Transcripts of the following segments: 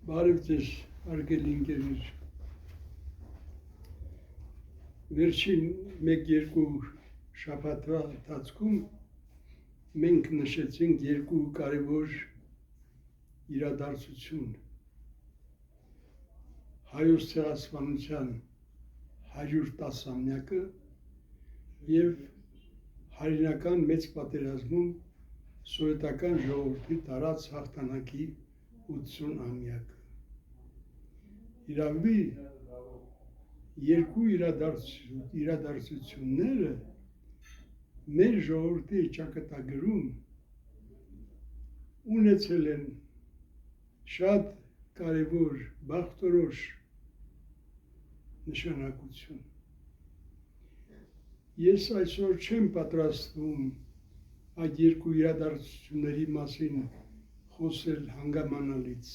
Բարև ձեզ, հարգելի ընկերներ։ Վերջին 1-2 շաբաթվա ընթացքում մենք նշեցինք 2 կարևոր իրադարձություն։ Հայոց ցեղասպանության 110-ամյակը և հայրենական մեծ պատերազմում սովետական ժողովրդի տարած հաղթանակի 80-ամյակը։ Իրավի երկու իրադարձությունները մեր ժողովրդի ճակատագրում ունեցել են շատ կարևոր բախտորոշ նշանակություն։ Ես այսօր չեմ պատրաստվում այդ երկու իրադարձությունների մասին խոսել հանգամանալից,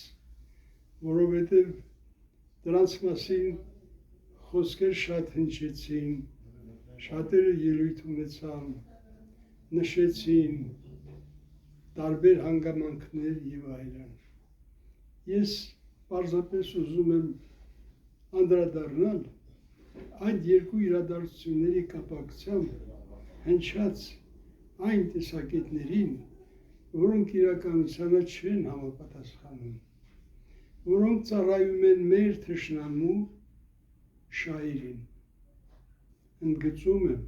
որովհետև դրանց մասին խոսքեր շատ հնչեցին, շատերը ելույթ ունեցան, նշեցին տարբեր հանգամանքներ և այլն։ Ես պարզապես ուզում եմ անդրադառնալ այդ երկու իրադարձությունների կապակցությամբ հնչած այն տեսակետներին, որոնք իրականությանը չեն համապատասխանում, որոնք ծառայում են մեր թշնամու շահերին։ Ընդգծում եմ,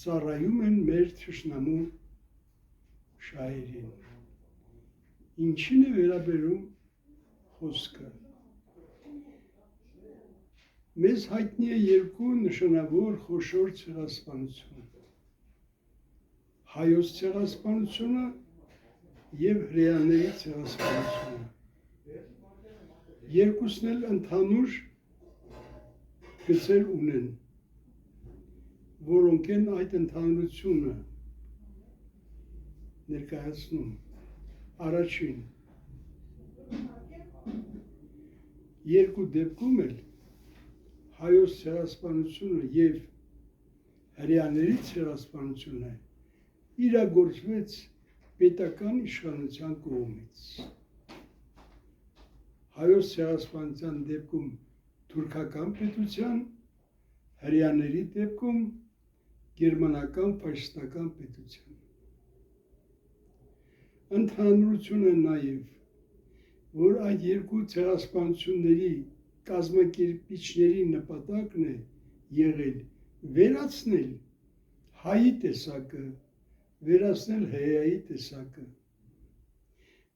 ծառայում են մեր թշնամու շահերին։ Ինչին է վերաբերում խոսքը։ Մեզ հայտնի է երկու նշանավոր խոշոր ցեղասպանություն՝ հայոց ցեղասպանությունը և հրեաների ցեղասպանությունը։ Երկուսն էլ ընդհանուր գծեր ունեն, որոնք են այդ ընդհանրությունը ներկայացնում։ Առաջին, երկու դեպքում էլ հայոց ցեղասպանությունը և հրեաների ցեղասպանությունը իրագործվեց պետական իշխանության կողմից։ Հայոց ցեղասպանության դեպքում թուրքական պետության, հրեաների դեպքում գերմանական ֆաշիստական պետության։ Ընդհանրություն է նաև, որ այդ երկու ցեղասպանությունների կազմակերպիչների նպատակն է եղել վերացնել հայի տեսակը, վերացնել հրեայի տեսակը։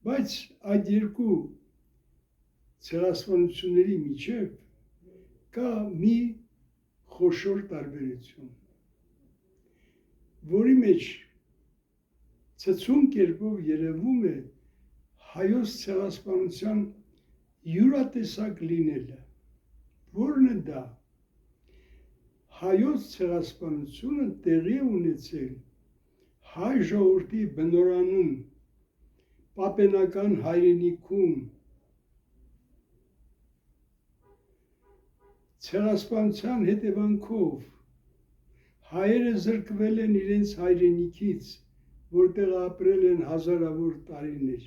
Բայց այդ երկու ցեղասպանությունների միջև կա մի խոշոր տարբերություն, որի մեջ ցցուն կերպով երևում է հայոց ցեղասպանության յուրատեսակ լինելը։ Որն է դա։ Հայոց ցեղասպանությունը տեղի է ունեցել հայ ժողովրդի բնօրանում, պապենական հայրենիքում, ցեղասպանության հետևանքով հայերը զրկվել են իրենց հայրենիքից, որտեղ ապրել են հազարավոր տարիներ։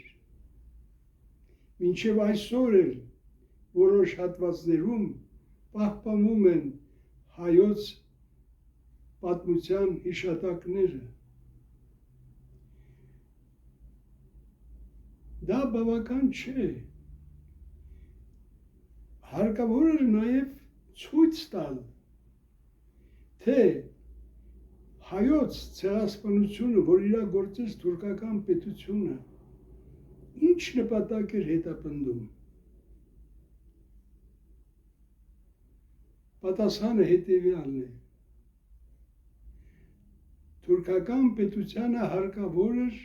Մինչև այսօր էլ որոշ հատվածներում պահպանվում են հայոց պատմության հիշատակները։ Դա բավական չէ։ Հարկավոր էր նաև ցույց տալ, թե հայոց ցեղասպանությունը, որ իրագործեց թուրքական պետությունը, ինչ նպատակ էր հետապնդում։ Պատասխանը հետևյալն է. թուրքական պետությանը հարկավոր էր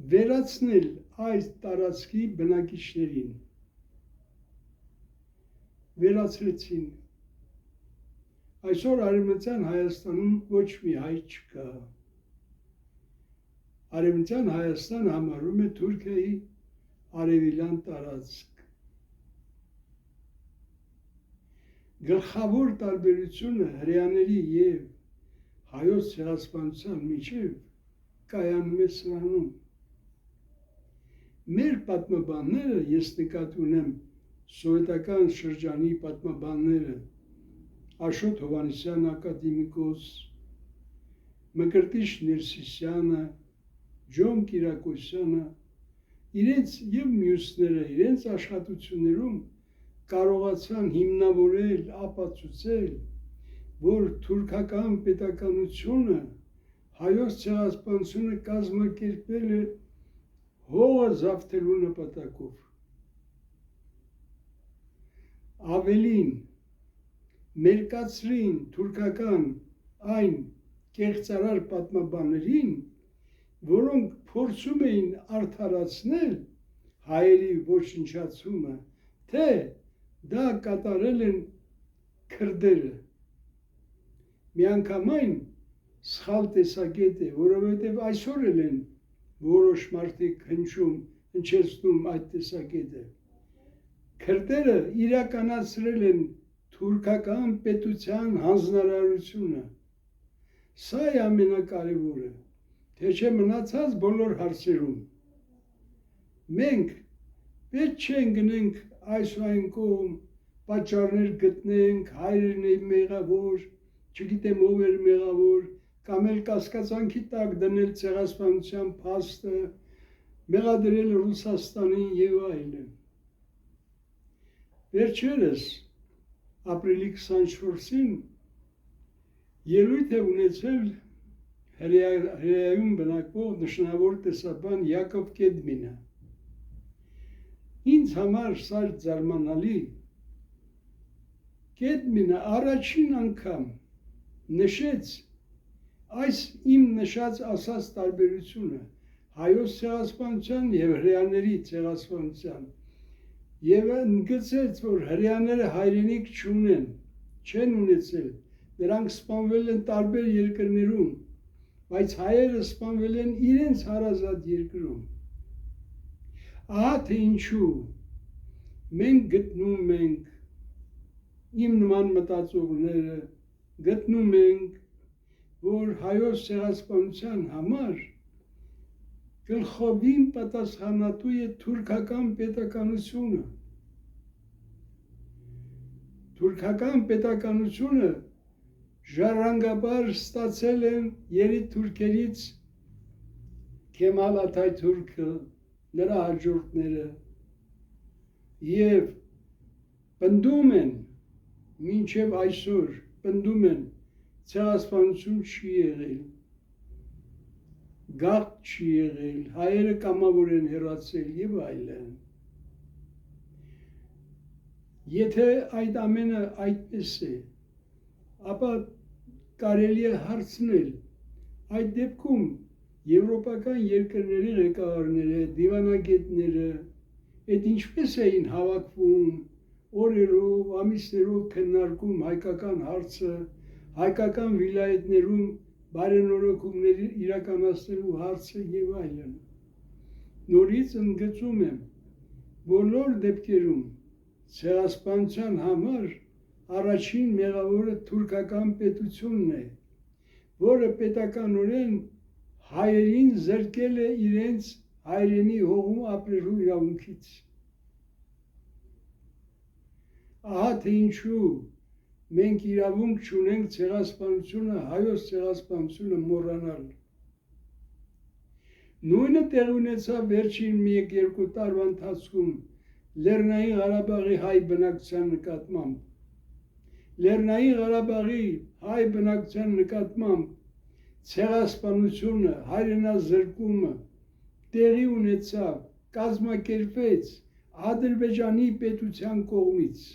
վերացնել այս տարածքի բնակիչներին։ Վերացրեցին։ Այսօր Արևմտյան Հայաստանում ոչ մի հայ չկա։ Արևմտյան Հայաստան համարում է Թուրքիայի արևելյան տարածք։ Գլխավոր տարբերությունը հրեաների և հայոց ցեղասպանության միջև կայանում է սրանում։ մեր պատմաբանները, ես նկատի ունեմ սովետական շրջանի պատմաբանները, Աշոտ Հովհաննիսյան ակադեմիկոս, Մկրտիչ Ներսիսյանը, Ջոն Կիրակոսյանը, իրենց եւ մյուսները իրենց աշխատություններում կարողացան հիմնավորել, ապացուցել, որ թուրքական պետականությունը հայոց ցեղասպանությունը կազմակերպել է հողը զավթելու նպատակով։ Ավելին, մերկացրին թուրքական այն կեղծարար պատմաբաններին, որոնք փորձում էին արդարացնել հայերի ոչնչացումը, թե դա կատարել են քրդերը։ Միանգամայն սխալ տեսակետ է, որովհետև այսօր էլ են որոշ մարդիկ հնչեցնում այդ տեսակետը։ Քրդերը իրականացրել են թուրքական պետության հանձնարարությունը։ Սա է ամենակարևորը, թե չէ մնացած բոլոր հարցերում։ Մենք պետք չէ գնենք այս ու այն կողմ, պատճառներ գտնենք, հայրն է մեղավոր, չգիտեմ ով էր մեղավոր, կամ էլ կասկածանքի տակ դնել ցեղասպանության փաստը, մեղադրել Ռուսաստանին եւ այլն։ Վերջերս ապրիլի 24-ին ելույթ է ունեցել Հրեայում բնակվող նշանավոր տեսաբան Յակով Կեդմինը։ Ինձ համար սա զարմանալի, Կեդմինը առաջին անգամ նշեց այս իմ նշած ասած տարբերությունը հայոց ցեղասպանության եւ հրեաների ցեղասպանության եւ ընդգծեց, որ հրեաները հայրենիք չունեն, չեն ունեցել, նրանք սպանվել են տարբեր երկրներում, բայց հայերը սպանվել են իրենց հարազատ երկրում։ Ահա թե ինչու մենք գտնում ենք, իմ նման մտածողները գտնում ենք, որ հայոց ցեղասպանության համար գլխովին պատասխանատու է թուրքական պետականությունը։ Թուրքական պետականությունը ժառանգաբար ստացել են երիտթուրքերից Քեմալ Աթայթուրքը, նրա հաջորդները եւ պնդում են, մինչև այսօր պնդում են, ցեղասպանություն չի եղել, գաղթ չի եղել, հայերը կամավոր են հեռացել եւ այլն։ Եթե այդ ամենը այդպես է, ապա կարելի է հարցնել, այդ դեպքում եվրոպական երկրների ղեկավարները, դիվանագետները, այդ ինչպես էին հավաքվում, օրերով, ամիսներով քննարկում հայկական հարցը, հայկական վիլայեթներում բարենորոգումներ իրականացնելու հարցը եւ այլն։ Նորից ընդգծում եմ, բոլոր դեպքերում ցեղասպանության համար առաջին մեղավորը թուրքական պետությունն է, որը պետականորեն հայերին զրկել է իրենց հայրենի հողում ապրելու իրավունքից։ Ահա թե ինչու մենք իրավունք չունենք ցեղասպանությունը, հայոց ցեղասպանությունը մոռանալ։ Նույնը տեղի ունեցավ վերջին 1-2 տարվա ընթացքում Լեռնային Ղարաբաղի հայ բնակչության նկատմամբ։ Լեռնային Ղարաբաղի հայ բնակչության նկատմամբ ցեղասպանությունը, հայրենազրկումը տեղի ունեցավ, կազմակերպվեց Ադրբեջանի պետության կողմից։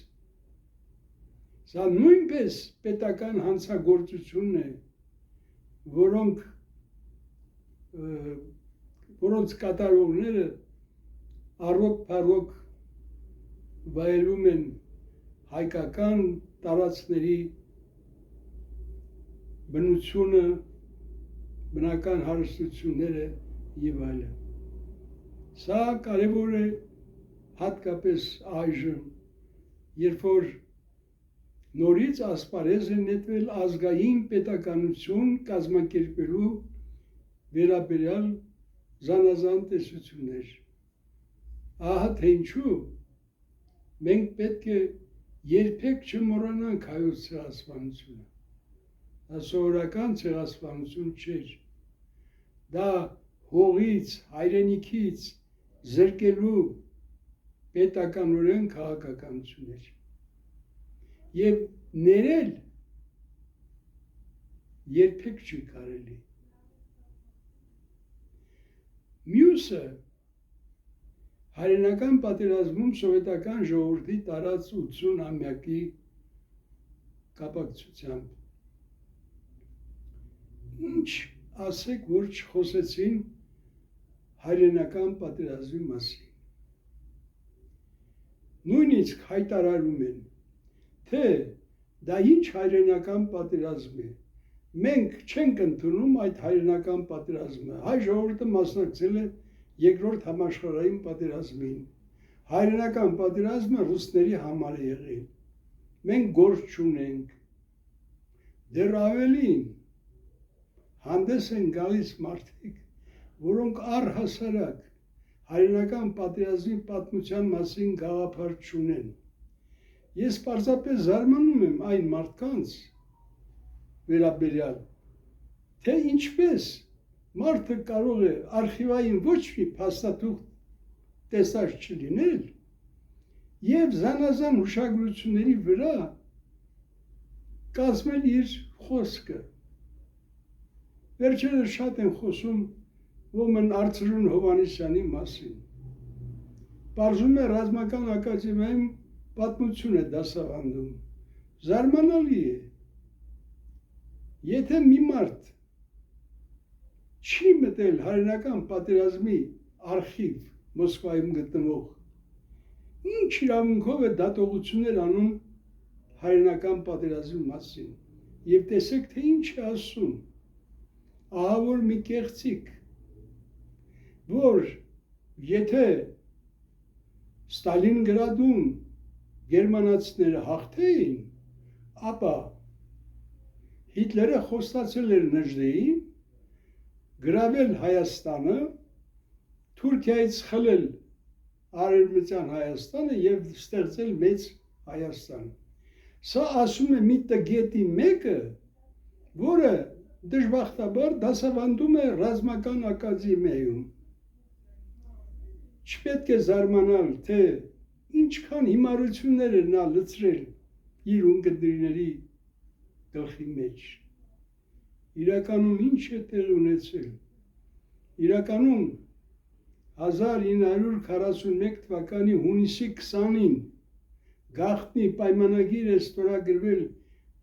Սա նույնպես պետական հանցագործություն է, որոնց կատարողները առոք-փառոք վայելում են հայկական տարածքների բնությունը, բնական հարստությունները եւ այլն։ Սա կարևոր է հատկապես այժմ, երբ որ նորից ասպարեզ է նետվել ազգային պետականություն կազմակերպելու վերաբերյալ զանազան տեսություններ։ Ահա թե ինչու մենք պետք է երբեք չմոռանանք հայոց ցեղասպանությունը։ Դա սովորական ցեղասպանություն չէր։ Դա հողից, հայրենիքից զրկելու պետականորեն քաղաքականություն էր։ Եվ ներել երբեք չի կարելի։ Մյուսը հայրենական պատերազմում սովետական ժողովրդի տարած 80-ամյակի կապակցությամբ։ Ինչ ասեք, որ չխոսեցին հայրենական պատերազմի մասին։ Նույնիսկ հայտարարում են, թե դա ինչ հայրենական պատերազմ է։ Մենք չենք ընդունում այդ հայրենական պատերազմը։ Հայ ժողովուրդը մասնակցել է երկրորդ համաշխարհային պատերազմին։ Հայրենական պատերազմը ռուսների համար է եղել։ Մենք գործ չունենք։ Դեռ ավելին, հանդես են գալիս մարդիկ, որոնք առհասարակ հայրենական պատերազմի պատմության մասին գաղափար չունեն։ Ես պարզապես զարմանում եմ այն մարդկանց վերաբերյալ, թե ինչպես մարդը կարող է արխիվային ոչ մի փաստաթուղթ տեսած չլինել եւ զանազան հուշագրությունների վրա կազմել իր խոսքը։ Վերջերս շատ են խոսում Ոմն Արծրուն Հովհաննիսյանի մասին։ Պարզում է ռազմական ակադեմիայում պատմություն է դասավանդում։ Զարմանալի է։ Եթե մի մարդ չի մտել հայրենական պատերազմի արխիվ Մոսկվայում գտնվող, ինչ իրավունքով է դատողություններ անում հայրենական պատերազմի մասին։ Եվ տեսեք, թե ինչ է ասում։ Ահա որ մի կեղծիք, որ եթե Ստալինգրադում գերմանացիները հաղթեին, ապա Հիտլերը խոստացել էր Նժդեին գրավել Հայաստանը, Թուրքիայից խլել Արևմտյան Հայաստանը եւ ստեղծել մեծ Հայաստան։ Սա ասում է մի տգետի մեկը, որը դժբախտաբար դասավանդում է ռազմական ակադեմիայում։ Չպետք է զարմանալ, թե ինչքան հիմարություններ է նա լցրել իր ունկնդիրների գլխի մեջ։ Իրականում ինչ է տեղ ունեցել։ Իրականում 1941 թվականի հունիսի 20-ին գաղտնի պայմանագիր է ստորագրվել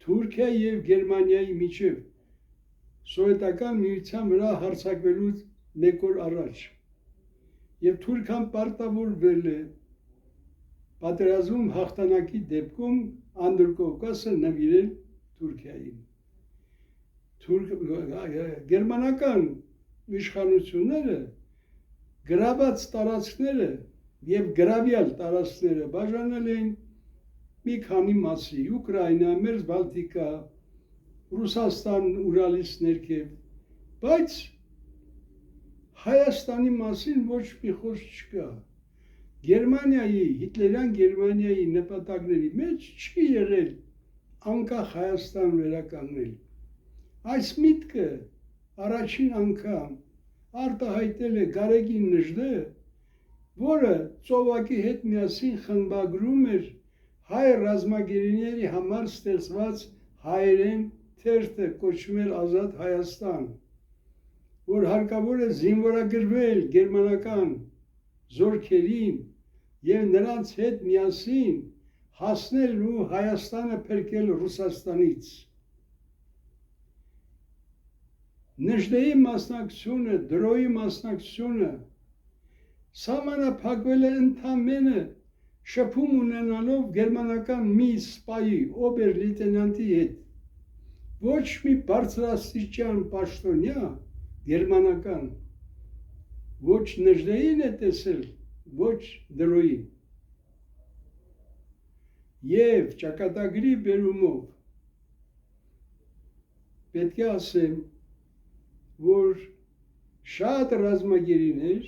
Թուրքիա եւ Գերմանիայի միջև սովետական միության վրա հարձակվելուց մեկ օր առաջ։ Եվ Թուրքիան պարտավորվել է պատերազմում հաղթանակի դեպքում Անդրկովկասը նվիրել Թուրքիային։ Գերմանական իշխանությունները գրաված տարածքները եւ գրավյալ տարածքները բաժանել են մի քանի մասի՝ Ուկրաինա, Մերձ Բալտիկա, Ռուսաստան, Ուրալից ներքև, բայց Հայաստանի մասին ոչ մի խոսք չկա։ Գերմանիայի, հիտլերյան Գերմանիայի նպատակների մեջ չի եղել անկախ Հայաստան վերականգնել։ Այս միտքը առաջին անգամ արտահայտել է Գարեգին Նժդե, որը ծովակի հետ միասին խմբագրում էր հայ ռազմագերիների համար ստեղծված հայերեն թերթը կոչվում էր Ազատ Հայաստան, որ հարկավոր է զինվորագրվել գերմանական զորքերին եւ նրանց հետ միասին հասնել ու Հայաստանը փրկել Ռուսաստանից։ Նժդեի մասնակցությունը, Դրոյի մասնակցությունը սահմանափակվել է ընդամենը շփում ունենալով գերմանական մի սպայի օբեր լեյտենանտի հետ։ Ոչ մի բարձրաստիճան պաշտոնյա գերմանական ոչ Նժդեին է տեսել, ոչ Դրոյին։ Եվ ճակատագրի բերումով պետք է ասեմ, որ շատ ռազմագերիներ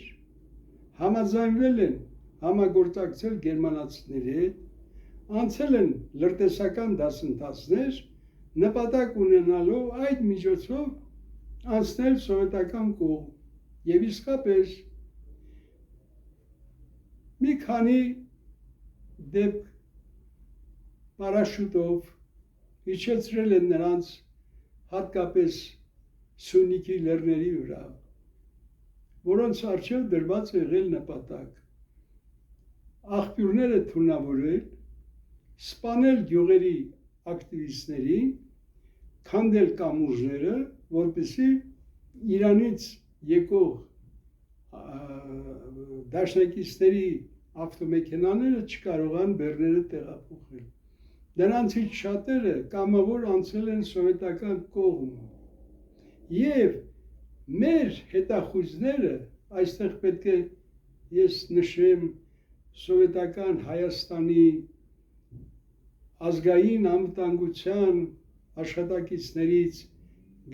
համաձայնվել են համագործակցել գերմանացիների հետ, անցել են լրտեսական դասընթացներ, նպատակ ունենալով այդ միջոցով անցնել սովետական կողմ եւ իսկապես մի քանի դեպք պարաշուտով իջեցրել են նրանց հատկապես Սյունիքի լեռների վրա, որոնց առջև դրված է եղել նպատակ աղբյուրները թունավորել, սպանել գյուղերի ակտիվիստներին, քանդել կամուրջները, որպեսզի Իրանից եկող դաշնակիցների ավտոմեքենաները չկարողան բեռները տեղափոխել։ Նրանցից շատերը կամավոր անցել են սովետական կողմ։ Եվ մեր հետախույզները, այստեղ պետք է ես նշեմ սովետական Հայաստանի ազգային անվտանգության աշխատակիցներից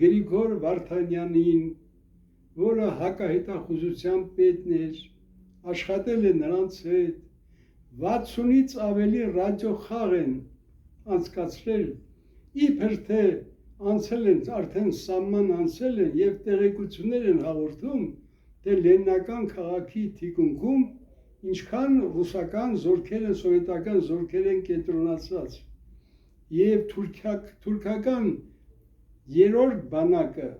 Գրիգոր Վարդանյանին, որը հակահետախուզության պետն էր, աշխատել է նրանց հետ, 60-ից ավելի ռադիոխաղ են անցկացրել, իբր թե անցել են, արդեն սահման անցել են եւ տեղեկություններ են հաղորդում, թե Լենինական քաղաքի թիկունքում ինչքան ռուսական զորքեր են, սովետական զորքեր են կենտրոնացած եւ թուրքական երրորդ բանակը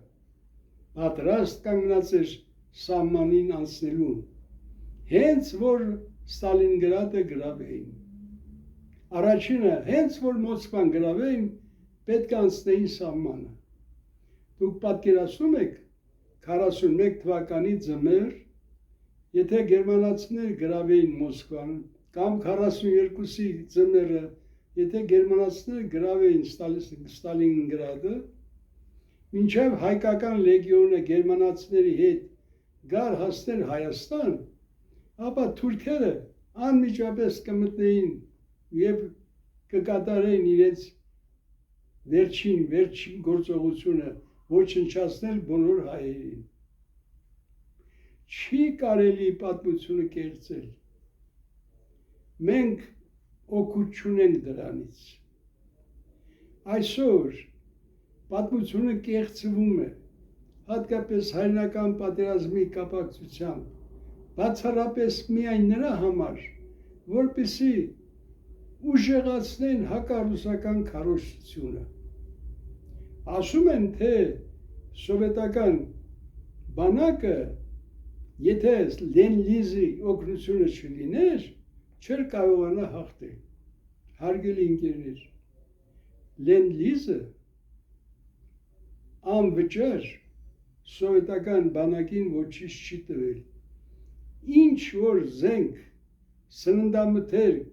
պատրաստ կանգնած էր սահմանին անցնելու, հենց որ Ստալինգրադը գրավեին։ Առաջինը, հենց որ Մոսկվան գրավեին, պետք է անցնեին սահմանը։ Դուք պատկերացնում եք 41 թվականի ձմեռ, եթե գերմանացիները գրավեին Մոսկվան, կամ 42-ի ձմեռը, եթե գերմանացիները գրավեին Ստալինգրադը, մինչև հայկական լեգիոնը գերմանացիների հետ գար հասներ Հայաստան, ապա թուրքերը անմիջապես կմտնեին եւ կկատարեին իրենց վերջին գործողությունը ոչնչացնել բոլոր հայերին։ Չի կարելի պատմությունը կերծել։ Մենք օգուտ չունենք դրանից։ Այսօր պատմությունը կեղծվում է, հատկապես հայրենական պատերազմի կապակցությամբ, բացառապես միայն նրա համար, որպեսզի ուժեղացնեն հակառուսական քարոզությունը։ Ասում են, թե սովետական բանակը, եթե Լենլիզի օգնությունը չլիներ, չէր կարողանա հաղթել։ Հարգելի ընկերներ, Լենլիզը անվճար սովետական բանակին ոչինչ չի տվել։ Ինչ որ զենք, սննդամթերք,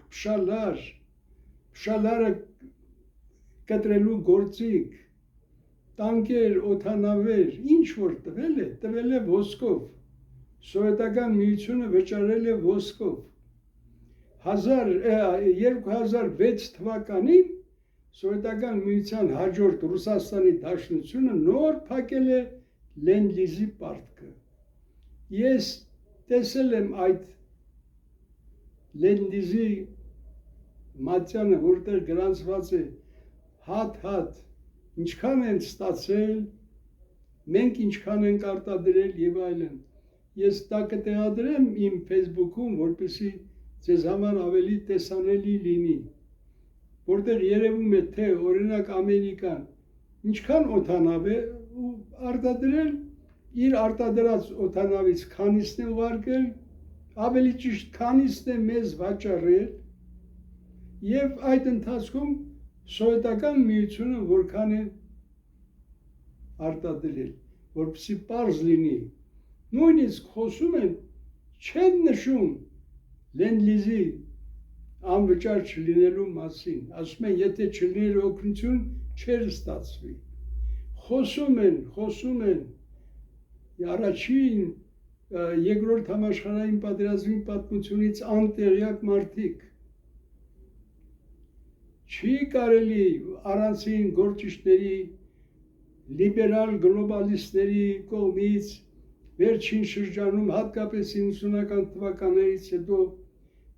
փշալարը կտրելու գործիք, տանկեր, օդանավեր, ինչ որ տվել է ոսկով։ Սովետական միությունը վճարել է ոսկով։ 2006 թվականին Սովետական միության հաջորդ Ռուսաստանի Դաշնությունը նոր փակել է Լենլիզի պարտքը։ Ես տեսել եմ այդ Լենլիզի մատյանը, որտեղ գրանցված է հատ, ինչքան են ստացել, մենք ինչքան ենք արտադրել եւ այլն։ Ես դա կտեղադրեմ իմ Facebook-ում, որպեսզի ձեզ համար ավելի տեսանելի լինի, որտեղ երևում է, թե օրինակ Ամերիկան ինչքան օդանավ է արտադրել, իր արտադրած օդանավից քանիսն է ուղարկել, ավելի ճիշտ քանիսն է մեզ վաճառել, եւ այդ ընթացքում սովետական միությունը որքան է արտադրել, որպեսզի պարզ լինի։ Նույնիսկ խոսում են, չեն նշում Լենլիզի անվճար չլինելու մասին, ասում են, եթե չլիներ օգնություն, չէր ստացվի։ Խոսում են առաջին, երկրորդ համաշխարհային պատերազմի պատմությունից անտեղյակ մարդիկ։ Չի կարելի առանցին գործիչների, լիբերալ գլոբալիստների կողմից վերջին շրջանում, հատկապես 90-ական թվականներից հետո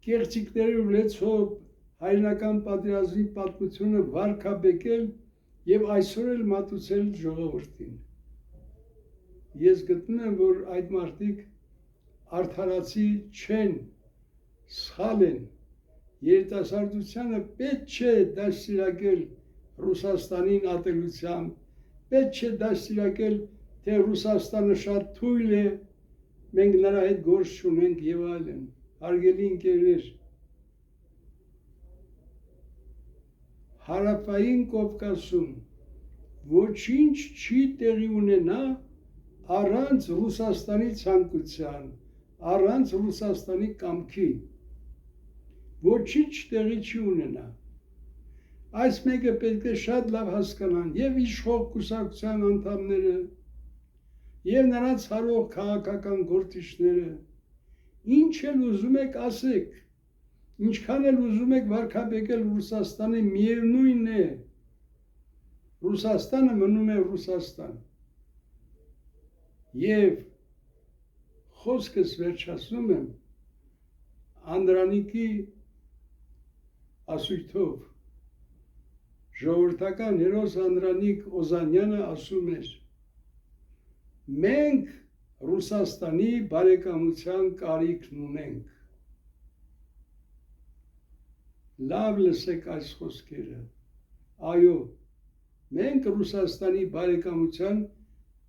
կեղծիքների ունեցող հայրենական պատերազմի պատմությունը վարկաբեկել եւ այսօր էլ մատուցել ժողովրդին։ Ես գտնում եմ, որ այդ մարդիկ արդարացի չեն, սխալ են։ Երիտասարդությանը պետք չէ դաստիարակել Ռուսաստանին ատելությամբ, պետք չէ դաստիարակել, թե Ռուսաստանը շատ թույլ է, մենք նրա հետ գործ չունենք եւ այլն։ Հարգելի ընկերներ, Հարավային Կովկասում ոչինչ չի տեղի ունենա առանց Ռուսաստանի ցանկության, առանց Ռուսաստանի կամքի։ Ոչինչ տեղի չի ունենա։ Այս մեկը պետք է շատ լավ հասկանան եւ իշխող կուսակցության անդամները, եւ նրանց հարող քաղաքական գործիչները, ինչ էլ ուզում եք ասեք, ինչքան էլ ուզում եք վարկաբեկել Ռուսաստանի, միևնույն է, Ռուսաստանը մնում է Ռուսաստան։ Եվ խոսքս վերջացնում եմ Անդրանիկի ասույթով, ժողովրդական հերոս Անդրանիկ Օզանյանը ասում էր. մենք Ռուսաստանի բարեկամության կարիքն ունենք։ Լավ լսեք այս խոսքերը։ Այո, մենք Ռուսաստանի բարեկամության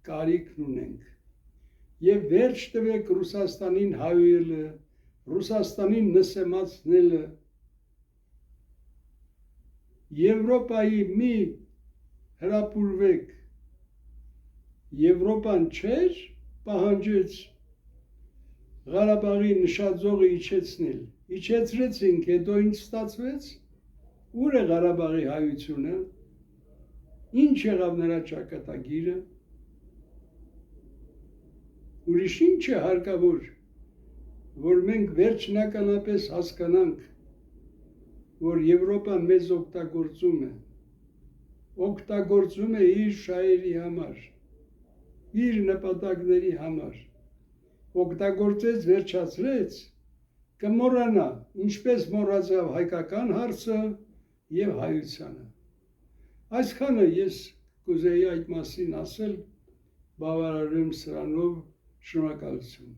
կարիքն ունենք։ Եվ վերջ տվեք Ռուսաստանին հայելը, Ռուսաստանին նսեմացնելը։ Եվրոպայի մի հրապուրվեք։ Եվրոպան չէր պահանջեց Ղարաբաղի նշաձողը իջեցնել։ Իջեցրեցինք, հետո ինչ ստացվեց։ Ուր է Ղարաբաղի հայությունը։ Ինչ եղավ նրա ճակատագիրը։ Ուրիշ ինչ է հարկավոր, որ մենք վերջնականապես հասկանանք, որ Եվրոպան մեզ օգտագործում է իր շահերի համար, իր նպատակների համար, օգտագործեց, վերջացրեց, կմոռանա, ինչպես մոռացավ հայկական հարցը եւ հայությանը։ Այսքանը ես կուզեի այդ մասին ասել, բավարարեմ սրանով, շնորհակալություն։